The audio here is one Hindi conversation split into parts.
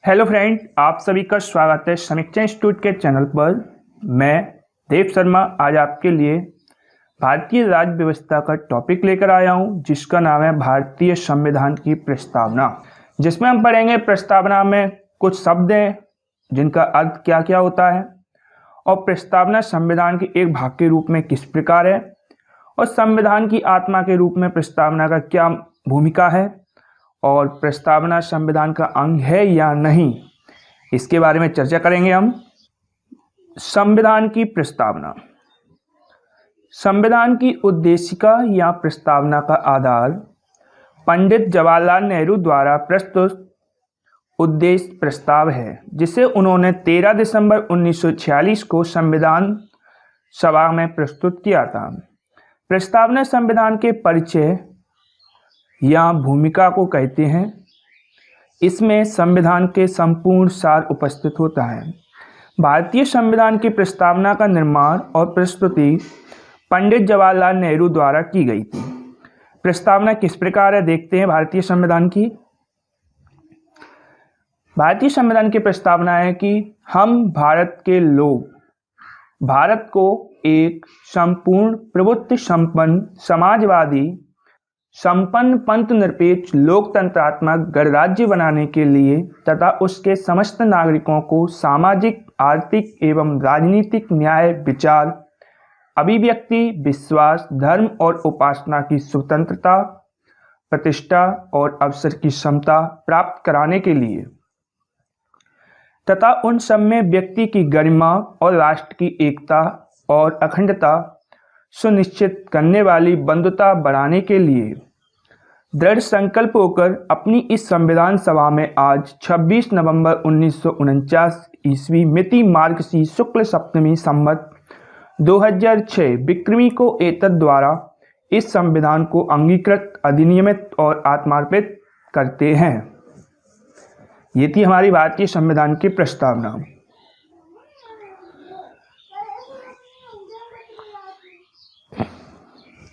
हेलो फ्रेंड, आप सभी का स्वागत है समीक्षा इंस्टीट्यूट के चैनल पर। मैं देव शर्मा आज आपके लिए भारतीय राज्य व्यवस्था का टॉपिक लेकर आया हूं, जिसका नाम है भारतीय संविधान की प्रस्तावना। जिसमें हम पढ़ेंगे प्रस्तावना में कुछ शब्द हैं जिनका अर्थ क्या क्या होता है, और प्रस्तावना संविधान के एक भाग के रूप में किस प्रकार है, और संविधान की आत्मा के रूप में प्रस्तावना का क्या भूमिका है, और प्रस्तावना संविधान का अंग है या नहीं, इसके बारे में चर्चा करेंगे हम। संविधान की प्रस्तावना। संविधान की उद्देशिका या प्रस्तावना का आधार पंडित जवाहरलाल नेहरू द्वारा प्रस्तुत उद्देश्य प्रस्ताव है, जिसे उन्होंने 13 दिसंबर 1946 को संविधान सभा में प्रस्तुत किया था। प्रस्तावना संविधान के परिचय या भूमिका को कहते हैं। इसमें संविधान के संपूर्ण सार उपस्थित होता है। भारतीय संविधान की प्रस्तावना का निर्माण और प्रस्तुति पंडित जवाहरलाल नेहरू द्वारा की गई थी। प्रस्तावना किस प्रकार है, देखते हैं। भारतीय संविधान की प्रस्तावना है कि हम भारत के लोग भारत को एक संपूर्ण प्रभुत्व संपन्न समाजवादी संपन्न पंथ निरपेक्ष लोकतंत्रात्मक गणराज्य बनाने के लिए तथा उसके समस्त नागरिकों को सामाजिक, आर्थिक एवं राजनीतिक न्याय, विचार, अभिव्यक्ति, विश्वास, धर्म और उपासना की स्वतंत्रता, प्रतिष्ठा और अवसर की क्षमता प्राप्त कराने के लिए तथा उन सब में व्यक्ति की गरिमा और राष्ट्र की एकता और अखंडता सुनिश्चित करने वाली बंधुता बढ़ाने के लिए दृढ़ संकल्प होकर अपनी इस संविधान सभा में आज 26 नवंबर 1949 ईस्वी मिति मार्गशीर्ष शुक्ल सप्तमी संवत 2006 विक्रमी को एतद द्वारा इस संविधान को अंगीकृत, अधिनियमित और आत्मार्पित करते हैं। ये थी हमारी भारतीय संविधान की प्रस्तावना।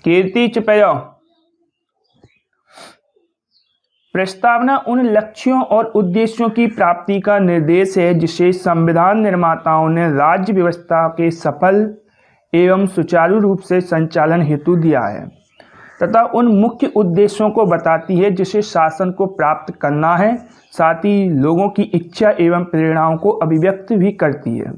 कीर्ति चुपया। प्रस्तावना उन लक्ष्यों और उद्देश्यों की प्राप्ति का निर्देश है जिसे संविधान निर्माताओं ने राज्य व्यवस्था के सफल एवं सुचारू रूप से संचालन हेतु दिया है, तथा उन मुख्य उद्देश्यों को बताती है जिसे शासन को प्राप्त करना है, साथ ही लोगों की इच्छा एवं प्रेरणाओं को अभिव्यक्त भी करती है।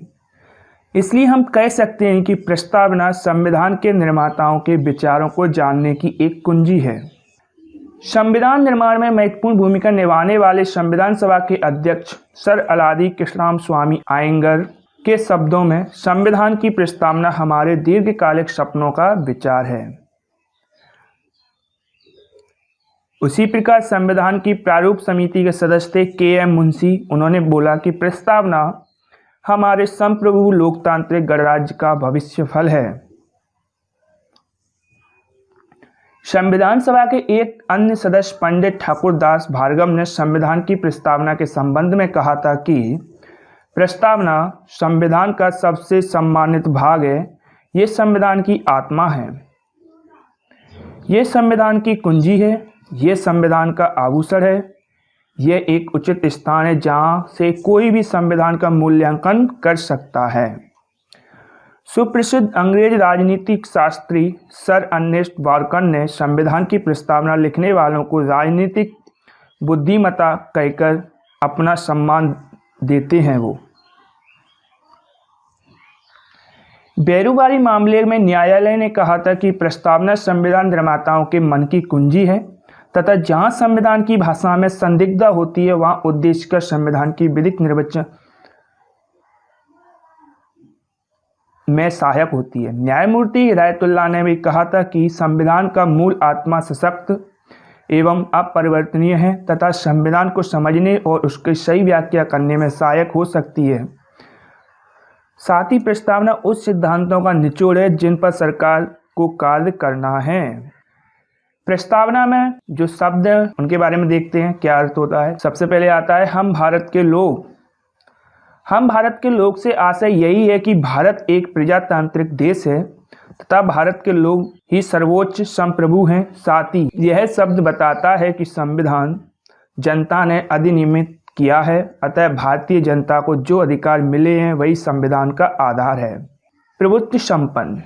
इसलिए हम कह सकते हैं कि प्रस्तावना संविधान के निर्माताओं के विचारों को जानने की एक कुंजी है। संविधान निर्माण में महत्वपूर्ण भूमिका निभाने वाले संविधान सभा के अध्यक्ष सर अलादी कृष्णराम स्वामी आयंगर के शब्दों में संविधान की प्रस्तावना हमारे दीर्घकालिक सपनों का विचार है। उसी प्रकार संविधान की प्रारूप समिति के सदस्य थे के.एम. मुंशी। उन्होंने बोला कि प्रस्तावना हमारे संप्रभु लोकतांत्रिक गणराज्य का भविष्य फल है। संविधान सभा के एक अन्य सदस्य पंडित ठाकुर दास भार्गव ने संविधान की प्रस्तावना के संबंध में कहा था कि प्रस्तावना संविधान का सबसे सम्मानित भाग है। ये संविधान की आत्मा है, ये संविधान की कुंजी है, ये संविधान का आभूषण है, यह एक उचित स्थान है जहां से कोई भी संविधान का मूल्यांकन कर सकता है। सुप्रसिद्ध अंग्रेज राजनीतिक शास्त्री सर अर्नेस्ट वार्कर ने संविधान की प्रस्तावना लिखने वालों को राजनीतिक बुद्धिमत्ता कहकर अपना सम्मान देते हैं। वो बेरुबारी मामले में न्यायालय ने कहा था कि प्रस्तावना संविधान निर्माताओं के मन की कुंजी है, तथा जहां संविधान की भाषा में संदिग्धता होती है वहां उद्देश्य का संविधान की विधिक निर्वचन में सहायक होती है। न्यायमूर्ति हिदायतुल्लाह ने भी कहा था कि संविधान का मूल आत्मा सशक्त एवं अपरिवर्तनीय है तथा संविधान को समझने और उसकी सही व्याख्या करने में सहायक हो सकती है। साथ ही प्रस्तावना उस सिद्धांतों का निचोड़ है जिन पर सरकार को कार्य करना है। प्रस्तावना में जो शब्द हैं उनके बारे में देखते हैं क्या अर्थ होता है। सबसे पहले आता है हम भारत के लोग। हम भारत के लोग से आशय यही है कि भारत एक प्रजातांत्रिक देश है तथा भारत के लोग ही सर्वोच्च संप्रभु हैं। साथ ही यह शब्द बताता है कि संविधान जनता ने अधिनियमित किया है। अतः भारतीय जनता को जो अधिकार मिले हैं वही संविधान का आधार है। प्रभुत्व संपन्न।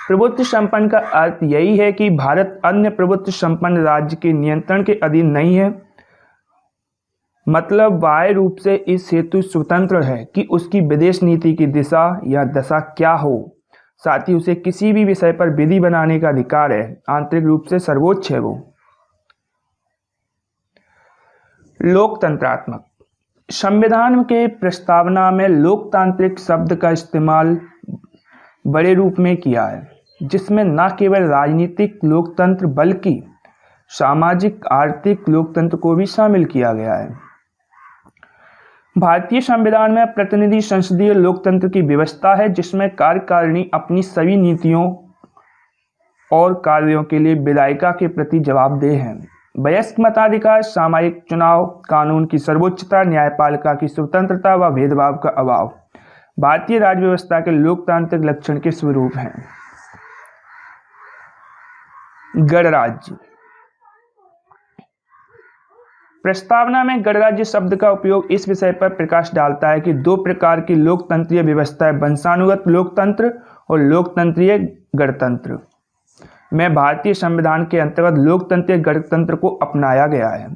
प्रभुत्व संपन्न का अर्थ यही है कि भारत अन्य प्रभुत्व संपन्न राज्य के नियंत्रण के अधीन नहीं है, मतलब बाह्य रूप से इस हेतु स्वतंत्र है कि उसकी विदेश नीति की दिशा या दशा क्या हो। साथ ही उसे किसी भी विषय पर विधि बनाने का अधिकार है। आंतरिक रूप से सर्वोच्च है वो। लोकतंत्रात्मक। संविधान के प्रस्तावना में लोकतांत्रिक शब्द का इस्तेमाल बड़े रूप में किया है, जिसमें न केवल राजनीतिक लोकतंत्र बल्कि सामाजिक आर्थिक लोकतंत्र को भी शामिल किया गया है। भारतीय संविधान में प्रतिनिधि संसदीय लोकतंत्र की व्यवस्था है, जिसमें कार्यकारिणी अपनी सभी नीतियों और कार्यों के लिए विधायिका के प्रति जवाबदेह है। वयस्क मताधिकार, सामायिक चुनाव, कानून की सर्वोच्चता, न्यायपालिका की स्वतंत्रता व भेदभाव का अभाव भारतीय राज्य व्यवस्था के लोकतांत्रिक लक्षण के स्वरूप हैं। गणराज्य। प्रस्तावना में गणराज्य शब्द का उपयोग इस विषय पर प्रकाश डालता है कि दो प्रकार की लोकतंत्रीय व्यवस्थाएं, वंशानुगत लोकतंत्र और लोकतंत्रीय गणतंत्र में भारतीय संविधान के अंतर्गत लोकतंत्रीय गणतंत्र को अपनाया गया है,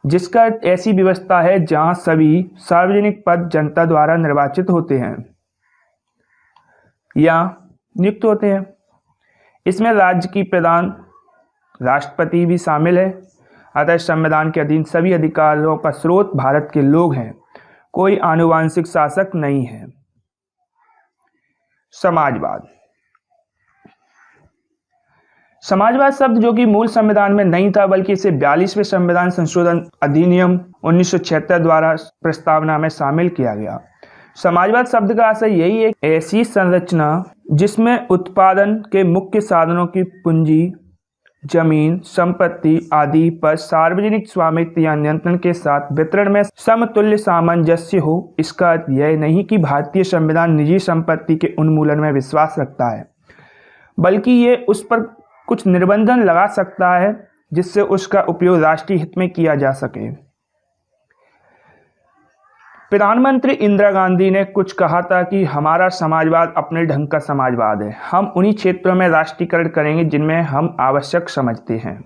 जिसका अर्थ ऐसी व्यवस्था है जहां सभी सार्वजनिक पद जनता द्वारा निर्वाचित होते हैं या नियुक्त होते हैं। इसमें राज्य की प्रधान राष्ट्रपति भी शामिल है। अतः संविधान के अधीन सभी अधिकारों का स्रोत भारत के लोग हैं, कोई आनुवंशिक शासक नहीं है। समाजवाद। समाजवाद शब्द, जो कि मूल संविधान में नहीं था बल्कि इसे 42वें संविधान संशोधन अधिनियम 1976 द्वारा प्रस्तावना में शामिल किया गया। समाजवाद शब्द का आशय यही है, ऐसी संरचना जिसमें उत्पादन के मुख्य साधनों की पूंजी, जमीन, संपत्ति आदि पर सार्वजनिक स्वामित्व या नियंत्रण के साथ वितरण में समतुल्य सामंजस्य हो। इसका अर्थ यह नहीं कि भारतीय संविधान निजी संपत्ति के उन्मूलन में विश्वास रखता है, बल्कि ये उस पर कुछ निर्बंधन लगा सकता है जिससे उसका उपयोग राष्ट्रीय हित में किया जा सके। प्रधानमंत्री इंदिरा गांधी ने कुछ कहा था कि हमारा समाजवाद अपने ढंग का समाजवाद है। हम उन्हीं क्षेत्रों में राष्ट्रीयकरण करेंगे जिनमें हम आवश्यक समझते हैं।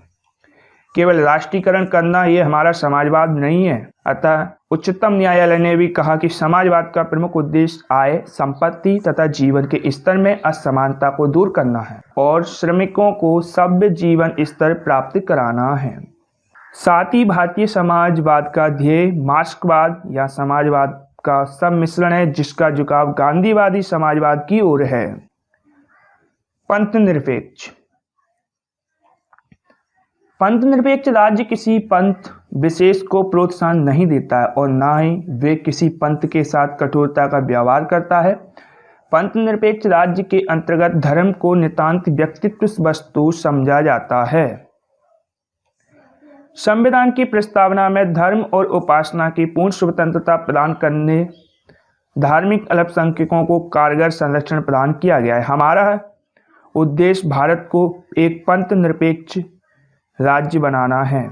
केवल राष्ट्रीयकरण करना ये हमारा समाजवाद नहीं है। अतः उच्चतम न्यायालय ने भी कहा कि समाजवाद का प्रमुख उद्देश्य आय, संपत्ति तथा जीवन के स्तर में असमानता को दूर करना है और श्रमिकों को सभ्य जीवन स्तर प्राप्त कराना है। साथ ही भारतीय समाजवाद का ध्येय मार्क्सवाद या समाजवाद का सम्मिश्रण है, जिसका झुकाव गांधीवादी समाजवाद की ओर है। पंथ निरपेक्ष। पंथ निरपेक्ष राज्य किसी पंथ विशेष को प्रोत्साहन नहीं देता है और न ही वे किसी पंथ के साथ कठोरता का व्यवहार करता है। पंथ निरपेक्ष राज्य के अंतर्गत धर्म को नितांत व्यक्तित्व वस्तु समझा जाता है। संविधान की प्रस्तावना में धर्म और उपासना की पूर्ण स्वतंत्रता प्रदान करने धार्मिक अल्पसंख्यकों को कारगर संरक्षण प्रदान किया गया है। हमारा उद्देश्य भारत को एक पंथ निरपेक्ष राज्य बनाना है।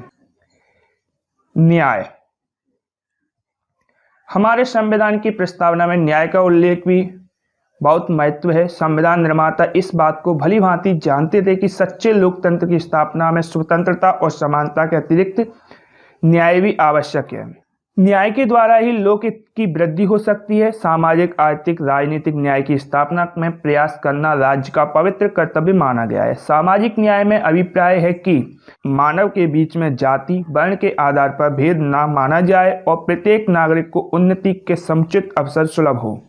न्याय। हमारे संविधान की प्रस्तावना में न्याय का उल्लेख भी बहुत महत्व है। संविधान निर्माता इस बात को भली भांति जानते थे कि सच्चे लोकतंत्र की स्थापना में स्वतंत्रता और समानता के अतिरिक्त न्याय भी आवश्यक है। न्याय के द्वारा ही लोकहित की वृद्धि हो सकती है। सामाजिक, आर्थिक, राजनीतिक न्याय की स्थापना में प्रयास करना राज्य का पवित्र कर्तव्य माना गया है। सामाजिक न्याय में अभिप्राय है कि मानव के बीच में जाति, वर्ण के आधार पर भेद न माना जाए और प्रत्येक नागरिक को उन्नति के समुचित अवसर सुलभ हो।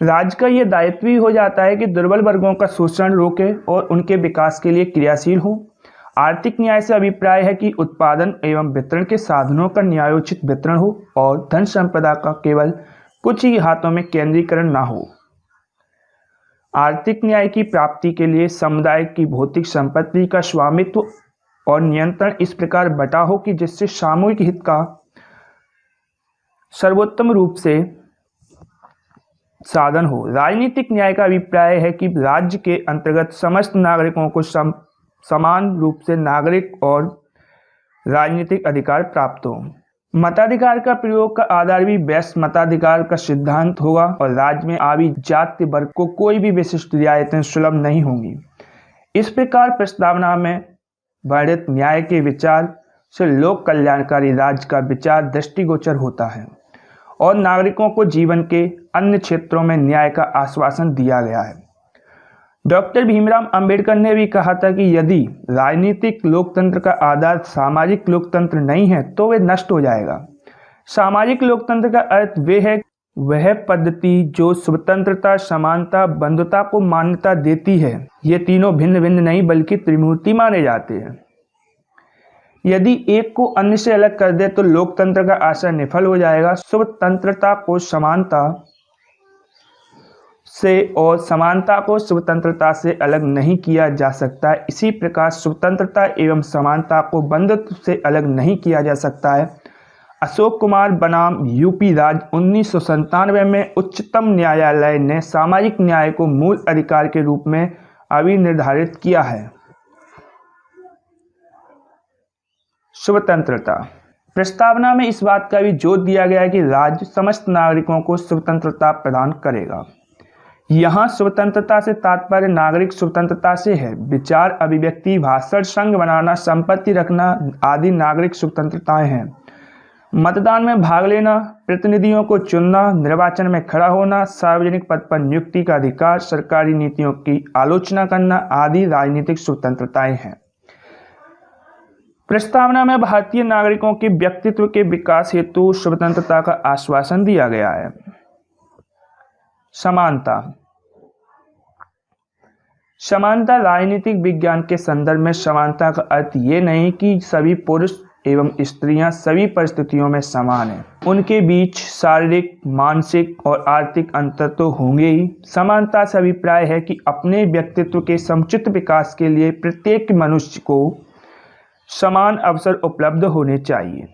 राज्य का यह दायित्व भी हो जाता है कि दुर्बल वर्गों का शोषण रोके और उनके विकास के लिए क्रियाशील हो। आर्थिक न्याय से अभिप्राय है कि उत्पादन एवं वितरण के साधनों का न्यायोचित वितरण हो और धन संपदा का केवल कुछ ही हाथों में केंद्रीकरण न हो। आर्थिक न्याय की प्राप्ति के लिए समुदाय की भौतिक संपत्ति का स्वामित्व और नियंत्रण इस प्रकार बटा हो कि जिससे सामूहिक हित का सर्वोत्तम रूप से साधन हो। राजनीतिक न्याय का अभिप्राय है कि राज्य के अंतर्गत समस्त नागरिकों को समान रूप से नागरिक और राजनीतिक अधिकार प्राप्त हो। मताधिकार का प्रयोग का आधार भी वैश्य मताधिकार का सिद्धांत होगा और राज्य में आवी जाति वर्ग को कोई भी विशिष्ट रियायतें सुलभ नहीं होंगी। इस प्रकार प्रस्तावना में वर्णित न्याय के विचार से लोक कल्याणकारी राज्य का विचार दृष्टिगोचर होता है और नागरिकों को जीवन के अन्य क्षेत्रों में न्याय का आश्वासन दिया गया है। डॉक्टर भीमराव अंबेडकर ने भी कहा था कि यदि राजनीतिक लोकतंत्र का आधार सामाजिक लोकतंत्र नहीं है तो वे नष्ट हो जाएगा। सामाजिक लोकतंत्र का अर्थ वह पद्धति जो स्वतंत्रता, समानता, बंधुता को मान्यता देती है। ये तीनों भिन्न भिन्न नहीं बल्कि त्रिमूर्ति माने जाते हैं। यदि एक को अन्य से अलग कर दे तो लोकतंत्र का आशय निफल हो जाएगा। स्वतंत्रता को समानता से और समानता को स्वतंत्रता से अलग नहीं किया जा सकता है। इसी प्रकार स्वतंत्रता एवं समानता को बंधुत्व से अलग नहीं किया जा सकता है। अशोक कुमार बनाम यूपी राज्य 1997 में उच्चतम न्यायालय ने सामाजिक न्याय को मूल अधिकार के रूप में अभिनिर्धारित किया है। स्वतंत्रता प्रस्तावना में इस बात का भी जोर दिया गया है कि राज्य समस्त नागरिकों को स्वतंत्रता प्रदान करेगा। यहाँ स्वतंत्रता से तात्पर्य नागरिक स्वतंत्रता से है। विचार, अभिव्यक्ति, भाषण, संघ बनाना, संपत्ति रखना आदि नागरिक स्वतंत्रताएं हैं। मतदान में भाग लेना, प्रतिनिधियों को चुनना, निर्वाचन में खड़ा होना, सार्वजनिक पद पर नियुक्ति का अधिकार, सरकारी नीतियों की आलोचना करना आदि राजनीतिक स्वतंत्रताएं हैं। प्रस्तावना में भारतीय नागरिकों के व्यक्तित्व के विकास हेतु स्वतंत्रता का आश्वासन दिया गया है। समानता राजनीतिक विज्ञान के संदर्भ में समानता का अर्थ ये नहीं कि सभी पुरुष एवं स्त्रियां सभी परिस्थितियों में समान हैं। उनके बीच शारीरिक, मानसिक और आर्थिक अंतर तो होंगे ही। समानता से अभिप्राय है कि अपने व्यक्तित्व के समुचित विकास के लिए प्रत्येक मनुष्य को समान अवसर उपलब्ध होने चाहिए।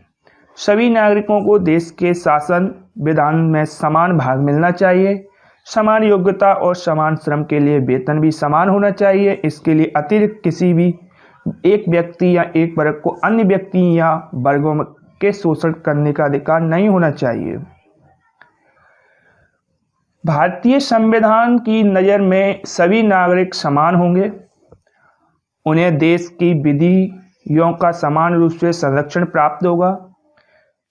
सभी नागरिकों को देश के शासन विधान में समान भाग मिलना चाहिए। समान योग्यता और समान श्रम के लिए वेतन भी समान होना चाहिए। इसके लिए अतिरिक्त किसी भी एक व्यक्ति या एक वर्ग को अन्य व्यक्ति या वर्गों के शोषण करने का अधिकार नहीं होना चाहिए। भारतीय संविधान की नज़र में सभी नागरिक समान होंगे। उन्हें देश की विधियों का समान रूप से संरक्षण प्राप्त होगा।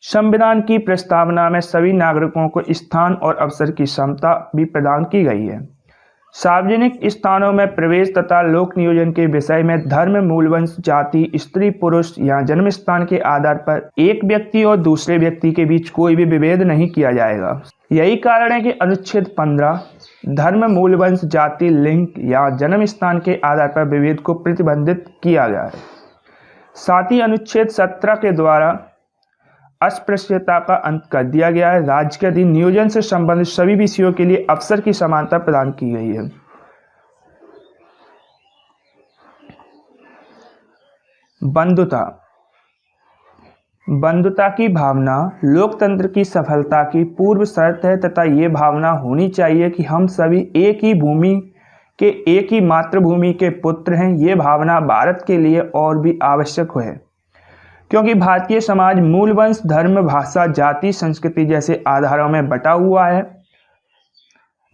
संविधान की प्रस्तावना में सभी नागरिकों को स्थान और अवसर की क्षमता भी प्रदान की गई है। सार्वजनिक स्थानों में प्रवेश तथा लोक नियोजन के विषय में धर्म, मूलवंश, जाति, स्त्री, पुरुष या जन्म स्थान के आधार पर एक व्यक्ति और दूसरे व्यक्ति के बीच कोई भी विभेद नहीं किया जाएगा। यही कारण है कि अनुच्छेद 15 धर्म, मूलवंश, जाति, लिंग या जन्म स्थान के आधार पर विभेद को प्रतिबंधित किया गया है। साथ ही अनुच्छेद 17 के द्वारा अस्पृश्यता का अंत कर दिया गया है। राज्य के अधीन नियोजन से संबंधित सभी विषयों के लिए अवसर की समानता प्रदान की गई है। बंधुता की भावना लोकतंत्र की सफलता की पूर्व शर्त है तथा ये भावना होनी चाहिए कि हम सभी एक ही भूमि के, एक ही मातृभूमि के पुत्र हैं। ये भावना भारत के लिए और भी आवश्यक है क्योंकि भारतीय समाज मूल वंश, धर्म, भाषा, जाति, संस्कृति जैसे आधारों में बटा हुआ है।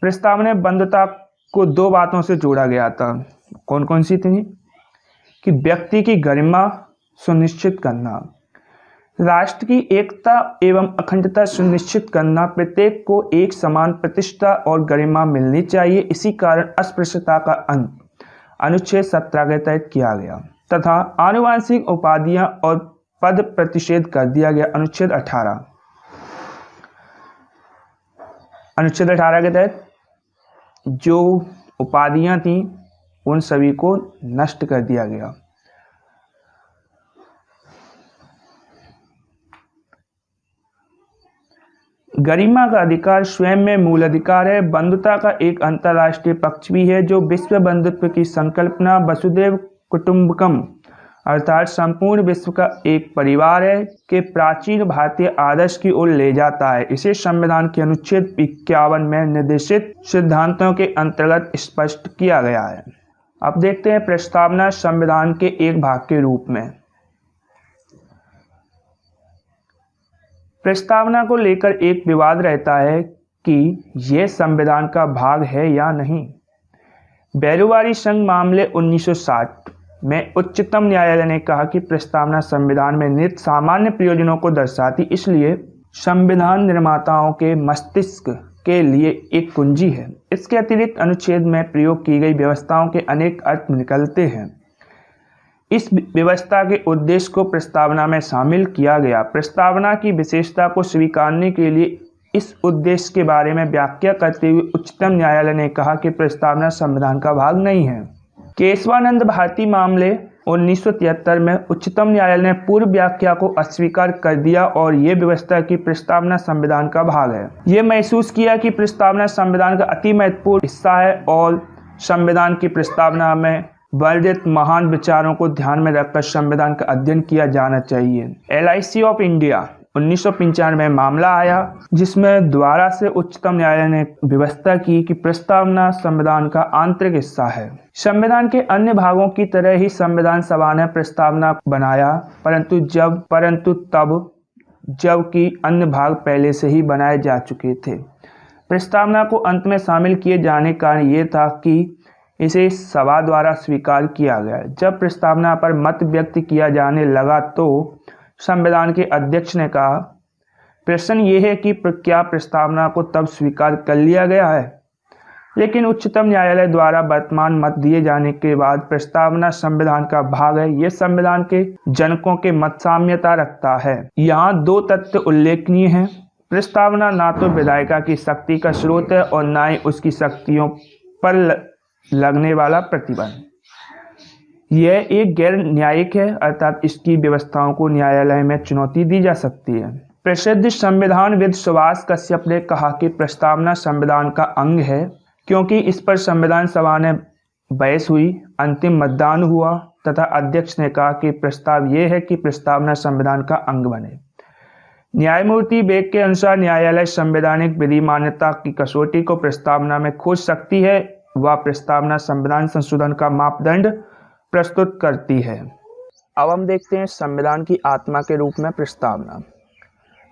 प्रस्ताव में बंधुता को दो बातों से जोड़ा गया था। कौन कौन सी थी? कि व्यक्ति की गरिमा सुनिश्चित करना, राष्ट्र की एकता एवं अखंडता सुनिश्चित करना, प्रत्येक को एक समान प्रतिष्ठा और गरिमा मिलनी चाहिए। इसी कारण अस्पृश्यता का अंत अनुच्छेद 17 के तहत किया गया तथा आनुवांशिक उपाधियां और पद प्रतिषेध कर दिया गया। अनुच्छेद 18 के तहत जो उपाधियां थीं उन सभी को नष्ट कर दिया गया। गरिमा का अधिकार स्वयं में मूल अधिकार है। बंधुता का एक अंतर्राष्ट्रीय पक्ष भी है जो विश्व बंधुत्व की संकल्पना वसुधैव कुटुंबकम अर्थात संपूर्ण विश्व का एक परिवार है के प्राचीन भारतीय आदर्श की ओर ले जाता है। इसे संविधान के अनुच्छेद 51 में निर्देशित सिद्धांतों के अंतर्गत स्पष्ट किया गया है। अब देखते हैं प्रस्तावना संविधान के एक भाग के रूप में। प्रस्तावना को लेकर एक विवाद रहता है कि यह संविधान का भाग है या नहीं। बेरुवारी संघ मामले 1960 में उच्चतम न्यायालय ने कहा कि प्रस्तावना संविधान में निहित सामान्य प्रयोजनों को दर्शाती, इसलिए संविधान निर्माताओं के मस्तिष्क के लिए एक कुंजी है। इसके अतिरिक्त अनुच्छेद में प्रयोग की गई व्यवस्थाओं के अनेक अर्थ निकलते हैं। इस व्यवस्था के उद्देश्य को प्रस्तावना में शामिल किया गया। प्रस्तावना की विशेषता को स्वीकारने के लिए इस उद्देश्य के बारे में व्याख्या करते हुए उच्चतम न्यायालय ने कहा कि प्रस्तावना संविधान का भाग नहीं है। केशवानंद भारती मामले 1973 में उच्चतम न्यायालय ने पूर्व व्याख्या को अस्वीकार कर दिया और ये व्यवस्था की प्रस्तावना संविधान का भाग है। ये महसूस किया कि प्रस्तावना संविधान का अति महत्वपूर्ण हिस्सा है और संविधान की प्रस्तावना में वर्णित महान विचारों को ध्यान में रखकर संविधान का अध्ययन किया जाना चाहिए। LIC ऑफ इंडिया 1995 में मामला आया जिसमें द्वारा से उच्चतम न्यायालय ने व्यवस्था की कि प्रस्तावना संविधान का आंतरिक हिस्सा है। संविधान के अन्य भागों की तरह ही संविधान सभा ने प्रस्तावना बनाया, परंतु तब जबकि अन्य भाग पहले से ही बनाए जा चुके थे। प्रस्तावना को अंत में शामिल किए जाने का कारण ये था कि इसे सभा द्वारा स्वीकार किया गया। जब प्रस्तावना पर मत व्यक्त किया जाने लगा तो संविधान के अध्यक्ष ने कहा, प्रश्न ये है कि क्या प्रस्तावना को तब स्वीकार कर लिया गया है? लेकिन उच्चतम न्यायालय द्वारा वर्तमान मत दिए जाने के बाद प्रस्तावना संविधान का भाग है। यह संविधान के जनकों के मत साम्यता रखता है। यहाँ दो तथ्य उल्लेखनीय हैं। प्रस्तावना ना तो विधायिका की शक्ति का स्रोत है और ना ही उसकी शक्तियों पर लगने वाला प्रतिबंध। यह एक गैर न्यायिक है, अर्थात इसकी व्यवस्थाओं को न्यायालय में चुनौती दी जा सकती है। प्रसिद्ध संविधानविद सुभाष कश्यप ने कहा कि प्रस्तावना संविधान का अंग है क्योंकि इस पर संविधान सभा ने बहस हुई, अंतिम मतदान हुआ तथा अध्यक्ष ने कहा कि प्रस्ताव यह है कि प्रस्तावना संविधान का अंग बने। न्यायमूर्ति बेग के अनुसार न्यायालय संवैधानिक विधि मान्यता की कसौटी को प्रस्तावना में खोज सकती है। वह प्रस्तावना संविधान संशोधन का मापदंड प्रस्तुत करती है। अब हम देखते हैं संविधान की आत्मा के रूप में प्रस्तावना।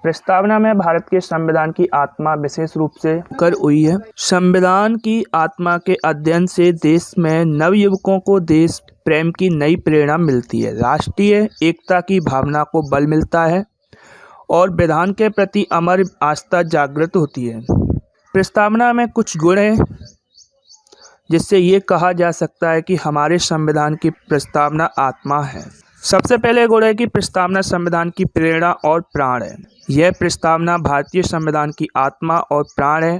प्रस्तावना में भारत के संविधान की आत्मा विशेष रूप से कर हुई है। संविधान की आत्मा के अध्ययन से देश में नवयुवकों को देश प्रेम की नई प्रेरणा मिलती है, राष्ट्रीय एकता की भावना को बल मिलता है और विधान के प्रति अमर आस्था जागृत होती है। प्रस्तावना में कुछ गुण हैं जिससे ये कहा जा सकता है कि हमारे संविधान की प्रस्तावना आत्मा है। सबसे पहले गुण है कि प्रस्तावना संविधान की प्रेरणा और प्राण है। यह प्रस्तावना भारतीय संविधान की आत्मा और प्राण है।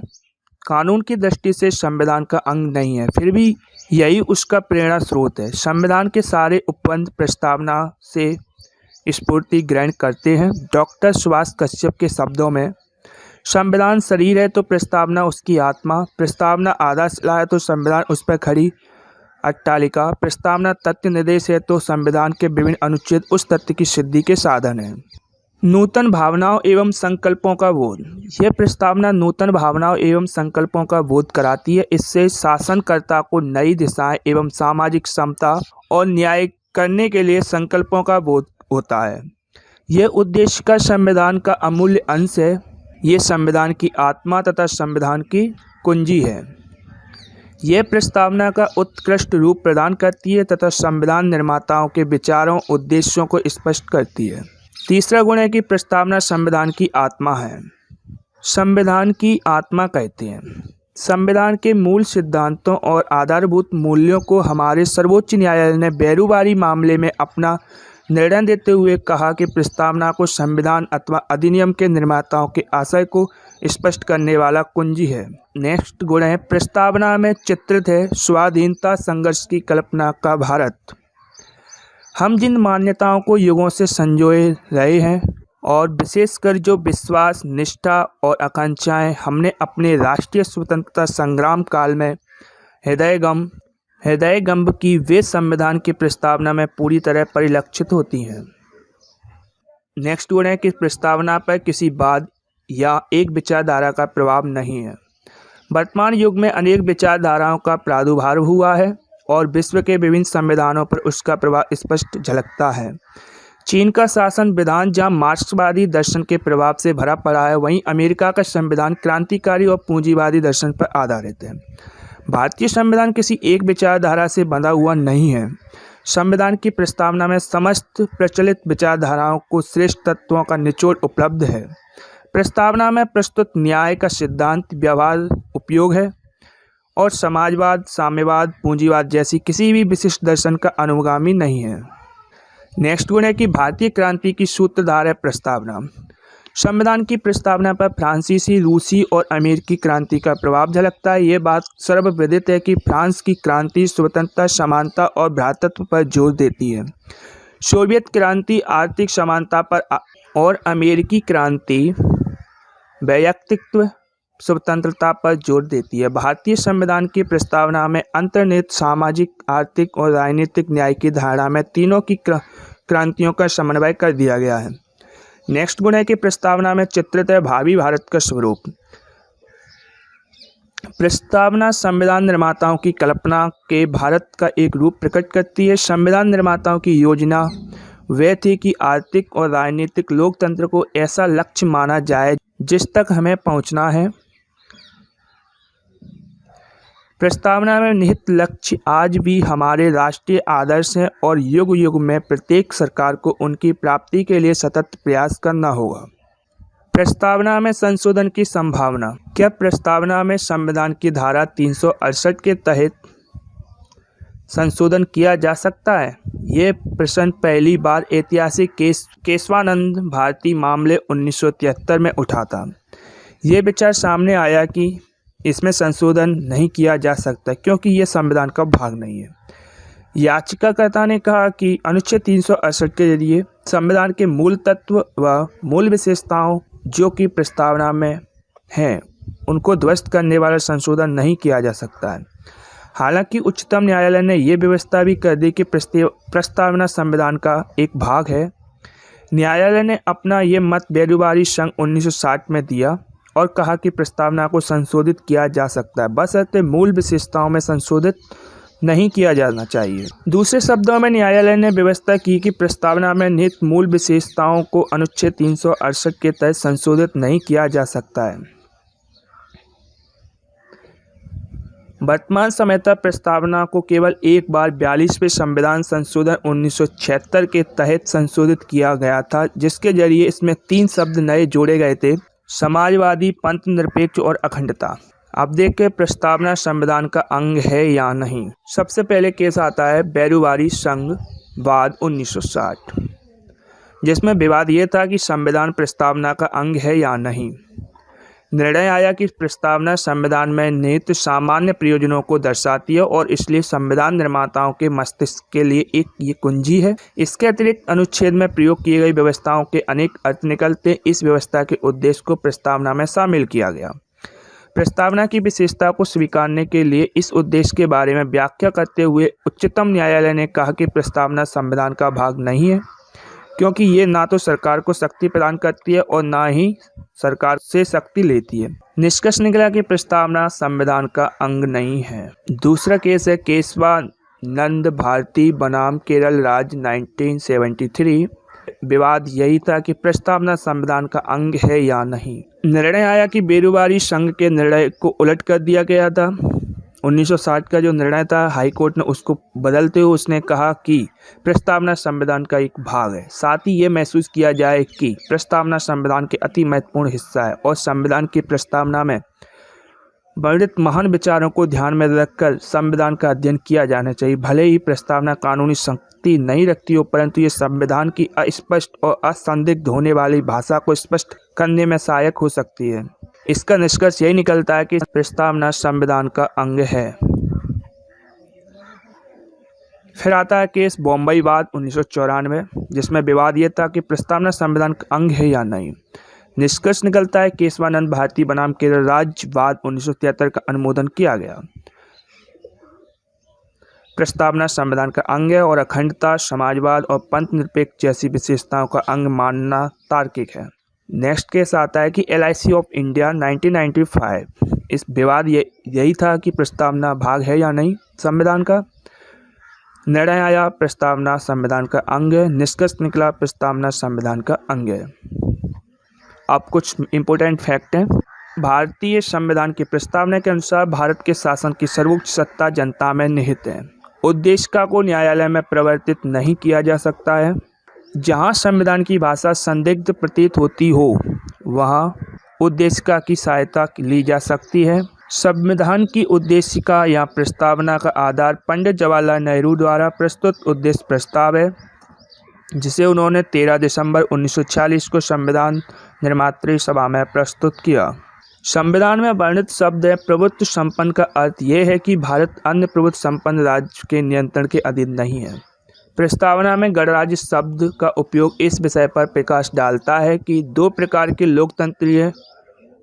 कानून की दृष्टि से संविधान का अंग नहीं है, फिर भी यही उसका प्रेरणा स्रोत है। संविधान के सारे उपबंध प्रस्तावना से स्फूर्ति ग्रहण करते हैं। डॉक्टर सुभाष कश्यप के शब्दों में, संविधान शरीर है तो प्रस्तावना उसकी आत्मा, प्रस्तावना आधारशिला है तो संविधान उस पर खड़ी अट्टालिका, प्रस्तावना तथ्य निर्देश है तो संविधान के विभिन्न अनुच्छेद उस तथ्य की सिद्धि के साधन हैं। नूतन भावनाओं एवं संकल्पों का बोध। यह प्रस्तावना नूतन भावनाओं एवं संकल्पों का बोध कराती है। इससे शासनकर्ता को नई दिशाएं एवं सामाजिक समता और न्याय करने के लिए संकल्पों का बोध होता है। यह उद्देश्य का संविधान का अमूल्य अंश है। ये संविधान की आत्मा तथा संविधान की कुंजी है। यह प्रस्तावना का उत्कृष्ट रूप प्रदान करती है तथा संविधान निर्माताओं के विचारों उद्देश्यों को स्पष्ट करती है। तीसरा गुण है कि प्रस्तावना संविधान की आत्मा है। संविधान की आत्मा कहते हैं संविधान के मूल सिद्धांतों और आधारभूत मूल्यों को हमारे सर्वोच्च न्यायालय ने बेरुवारी मामले में अपना निर्णय देते हुए कहा कि प्रस्तावना को संविधान अथवा अधिनियम के निर्माताओं के आशय को स्पष्ट करने वाला कुंजी है। नेक्स्ट गुण है प्रस्तावना में चित्रित है स्वाधीनता संघर्ष की कल्पना का भारत। हम जिन मान्यताओं को युगों से संजोए रहे हैं और विशेषकर जो विश्वास, निष्ठा और आकांक्षाएं हमने अपने राष्ट्रीय स्वतंत्रता संग्राम काल में हृदयगम की, वे संविधान की प्रस्तावना में पूरी तरह परिलक्षित होती हैं। नेक्स्ट गुण है कि प्रस्तावना पर किसी वाद या एक विचारधारा का प्रभाव नहीं है। वर्तमान युग में अनेक विचारधाराओं का प्रादुर्भाव हुआ है और विश्व के विभिन्न संविधानों पर उसका प्रभाव स्पष्ट झलकता है। चीन का शासन विधान जहां मार्क्सवादी दर्शन के प्रभाव से भरा पड़ा है, वहीं अमेरिका का संविधान क्रांतिकारी और पूंजीवादी दर्शन पर आधारित है। भारतीय संविधान किसी एक विचारधारा से बंधा हुआ नहीं है। संविधान की प्रस्तावना में समस्त प्रचलित विचारधाराओं को श्रेष्ठ तत्वों का निचोड़ उपलब्ध है। प्रस्तावना में प्रस्तुत न्याय का सिद्धांत व्यवहार उपयोग है और समाजवाद, साम्यवाद, पूंजीवाद जैसी किसी भी विशिष्ट दर्शन का अनुगामी नहीं है। नेक्स्ट गुण है कि भारतीय क्रांति की सूत्रधार है प्रस्तावना। संविधान की प्रस्तावना पर फ्रांसीसी, रूसी और अमेरिकी क्रांति का प्रभाव झलकता है। ये बात सर्वविदित है कि फ्रांस की क्रांति स्वतंत्रता, समानता और भ्रातृत्व पर जोर देती है। सोवियत क्रांति आर्थिक समानता पर और अमेरिकी क्रांति व्यक्तित्व स्वतंत्रता पर जोर देती है। भारतीय संविधान की प्रस्तावना में अंतर्निहित सामाजिक, आर्थिक और राजनीतिक न्याय की धारणा में तीनों की क्रांतियों का समन्वय कर दिया गया है। नेक्स्ट गुण है कि प्रस्तावना में चित्रित है भावी भारत का स्वरूप। प्रस्तावना संविधान निर्माताओं की कल्पना के भारत का एक रूप प्रकट करती है। संविधान निर्माताओं की योजना वह थी कि आर्थिक और राजनीतिक लोकतंत्र को ऐसा लक्ष्य माना जाए जिस तक हमें पहुंचना है। प्रस्तावना में निहित लक्ष्य आज भी हमारे राष्ट्रीय आदर्श हैं और युग युग में प्रत्येक सरकार को उनकी प्राप्ति के लिए सतत प्रयास करना होगा। प्रस्तावना में संशोधन की संभावना। क्या प्रस्तावना में संविधान की धारा 368 के तहत संशोधन किया जा सकता है? ये प्रश्न पहली बार ऐतिहासिक केशवानंद भारती मामले 1973 में उठा था। ये विचार सामने आया कि इसमें संशोधन नहीं किया जा सकता क्योंकि ये संविधान का भाग नहीं है। याचिकाकर्ता ने कहा कि अनुच्छेद 368 के जरिए संविधान के मूल तत्व व मूल विशेषताओं जो कि प्रस्तावना में हैं उनको ध्वस्त करने वाला संशोधन नहीं किया जा सकता है। हालांकि उच्चतम न्यायालय ने यह व्यवस्था भी कर दी कि प्रस्तावना संविधान का एक भाग है। न्यायालय ने अपना ये मत बेरुबारी संघ 1960 में दिया और कहा कि प्रस्तावना को संशोधित किया जा सकता है, बशर्ते मूल विशेषताओं में संशोधित नहीं किया जाना चाहिए। दूसरे शब्दों में न्यायालय ने व्यवस्था की कि प्रस्तावना में निहित मूल विशेषताओं को अनुच्छेद 368 के तहत संशोधित नहीं किया जा सकता है। वर्तमान समय तक प्रस्तावना को केवल एक बार 42वें संविधान संशोधन 1976 के तहत संशोधित किया गया था, जिसके जरिए इसमें 3 शब्द नए जोड़े गए थे: समाजवादी, पंथ निरपेक्ष और अखंडता। अब देखिए प्रस्तावना संविधान का अंग है या नहीं। सबसे पहले केस आता है बेरुबारी संघ वाद 1960, जिसमें विवाद ये था कि संविधान प्रस्तावना का अंग है या नहीं। निर्णय आया कि प्रस्तावना संविधान में निहित सामान्य प्रयोजनों को दर्शाती है और इसलिए संविधान निर्माताओं के मस्तिष्क के लिए एक ये कुंजी है। इसके अतिरिक्त अनुच्छेद में प्रयोग की गई व्यवस्थाओं के अनेक अर्थ निकलते इस व्यवस्था के उद्देश्य को प्रस्तावना में शामिल किया गया। प्रस्तावना की विशेषता को स्वीकारने के लिए इस उद्देश्य के बारे में व्याख्या करते हुए उच्चतम न्यायालय ने कहा कि प्रस्तावना संविधान का भाग नहीं है, क्योंकि ये ना तो सरकार को शक्ति प्रदान करती है और ना ही सरकार से शक्ति लेती है। निष्कर्ष निकला कि प्रस्तावना संविधान का अंग नहीं है। दूसरा केस है केशवानंद भारती बनाम केरल राज्य 1973। विवाद यही था कि प्रस्तावना संविधान का अंग है या नहीं। निर्णय आया कि बेरुबारी संघ के निर्णय को उलट कर दिया गया था। 1960 का जो निर्णय था हाई कोर्ट ने उसको बदलते हुए उसने कहा कि प्रस्तावना संविधान का एक भाग है। साथ ही ये महसूस किया जाए कि प्रस्तावना संविधान के अति महत्वपूर्ण हिस्सा है और संविधान की प्रस्तावना में वर्णित महान विचारों को ध्यान में रखकर संविधान का अध्ययन किया जाना चाहिए। भले ही प्रस्तावना कानूनी शक्ति नहीं रखती हो, परंतु ये संविधान की अस्पष्ट और असंदिग्ध होने वाली भाषा को स्पष्ट करने में सहायक हो सकती है। इसका निष्कर्ष यही निकलता है कि प्रस्तावना संविधान का अंग है। फिर आता है केस बॉम्बई वाद 1994, जिसमें विवाद यह था कि प्रस्तावना संविधान का अंग है या नहीं। निष्कर्ष निकलता है केशवानंद भारती बनाम केरल राज्य वाद 1973 का अनुमोदन किया गया। प्रस्तावना संविधान का अंग है और अखंडता, समाजवाद और पंथ निरपेक्ष जैसी विशेषताओं का अंग मानना तार्किक है। नेक्स्ट केस आता है कि LIC ऑफ इंडिया 1995। इस विवाद यही था कि प्रस्तावना भाग है या नहीं संविधान का। निर्णय आया प्रस्तावना संविधान का अंग है, निष्कर्ष निकला प्रस्तावना संविधान का अंग है। अब कुछ इम्पोर्टेंट फैक्ट हैं। भारतीय संविधान की प्रस्तावना के अनुसार भारत के शासन की सर्वोच्च सत्ता जनता में निहित है। उद्देशिका को न्यायालय में प्रवर्तित नहीं किया जा सकता है। जहां संविधान की भाषा संदिग्ध प्रतीत होती हो वहां उद्देशिका की सहायता ली जा सकती है। संविधान की उद्देशिका या प्रस्तावना का आधार पंडित जवाहरलाल नेहरू द्वारा प्रस्तुत उद्देश्य प्रस्ताव है, जिसे उन्होंने 13 दिसंबर 1946 को संविधान निर्मात्री सभा में प्रस्तुत किया। संविधान में वर्णित शब्द है प्रभुत्व संपन्न का अर्थ यह है कि भारत अन्य प्रभुत्व संपन्न राज्य के नियंत्रण के अधीन नहीं है। प्रस्तावना में गणराज्य शब्द का उपयोग इस विषय पर प्रकाश डालता है कि दो प्रकार के लोकतंत्रीय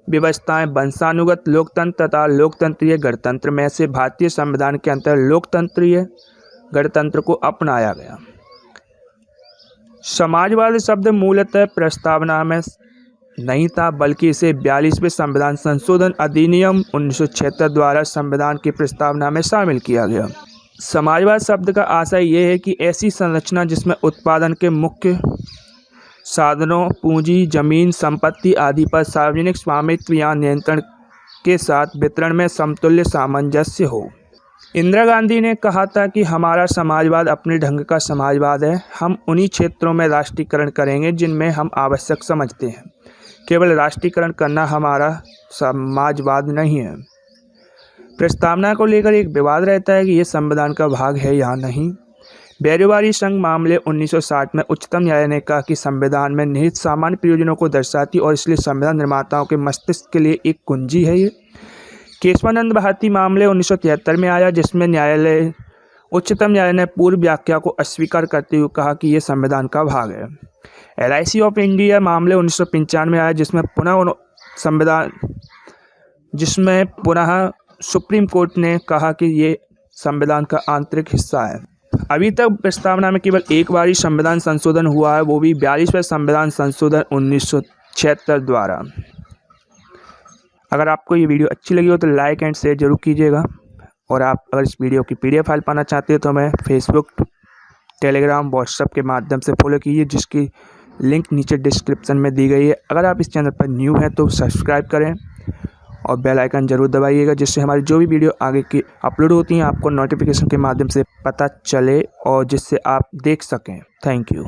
व्यवस्थाएं वंशानुगत लोकतंत्र तथा लोकतंत्रीय गणतंत्र में से भारतीय संविधान के अंतर लोकतंत्रीय गणतंत्र को अपनाया गया। समाजवाद शब्द मूलतः प्रस्तावना में नहीं था, बल्कि इसे 42वें संविधान संशोधन अधिनियम 1976 द्वारा संविधान की प्रस्तावना में शामिल किया गया। समाजवाद शब्द का आशय यह है कि ऐसी संरचना जिसमें उत्पादन के मुख्य साधनों पूंजी, जमीन, संपत्ति आदि पर सार्वजनिक स्वामित्व या नियंत्रण के साथ वितरण में समतुल्य सामंजस्य हो। इंदिरा गांधी ने कहा था कि हमारा समाजवाद अपने ढंग का समाजवाद है। हम उन्हीं क्षेत्रों में राष्ट्रीयकरण करेंगे जिनमें हम आवश्यक समझते हैं। केवल राष्ट्रीयकरण करना हमारा समाजवाद नहीं है। प्रस्तावना को लेकर एक विवाद रहता है कि यह संविधान का भाग है या नहीं। बैरोबारी संघ मामले 1960 में उच्चतम न्यायालय ने कहा कि संविधान में निहित सामान्य प्रयोजनों को दर्शाती और इसलिए संविधान निर्माताओं के मस्तिष्क के लिए एक कुंजी है। ये केशवानंद भारती मामले 1973 में आया, जिसमें उच्चतम न्यायालय ने पूर्व व्याख्या को अस्वीकार करते हुए कहा कि यह संविधान का भाग है। LIC ऑफ इंडिया मामले 1995 में आया, जिसमें पुनः सुप्रीम कोर्ट ने कहा कि ये संविधान का आंतरिक हिस्सा है। अभी तक प्रस्तावना में केवल एक बार ही संविधान संशोधन हुआ है, वो भी 42वें संविधान संशोधन 1976 द्वारा। अगर आपको ये वीडियो अच्छी लगी हो तो लाइक एंड शेयर जरूर कीजिएगा। और आप अगर इस वीडियो की PDF फाइल पाना चाहते हो तो हमें फेसबुक, टेलीग्राम, व्हाट्सएप के माध्यम से फॉलो कीजिए, जिसकी लिंक नीचे डिस्क्रिप्शन में दी गई है। अगर आप इस चैनल पर न्यू हैं तो सब्सक्राइब करें और बेल आइकन जरूर दबाइएगा, जिससे हमारी जो भी वीडियो आगे की अपलोड होती हैं आपको नोटिफिकेशन के माध्यम से पता चले और जिससे आप देख सकें। Thank you.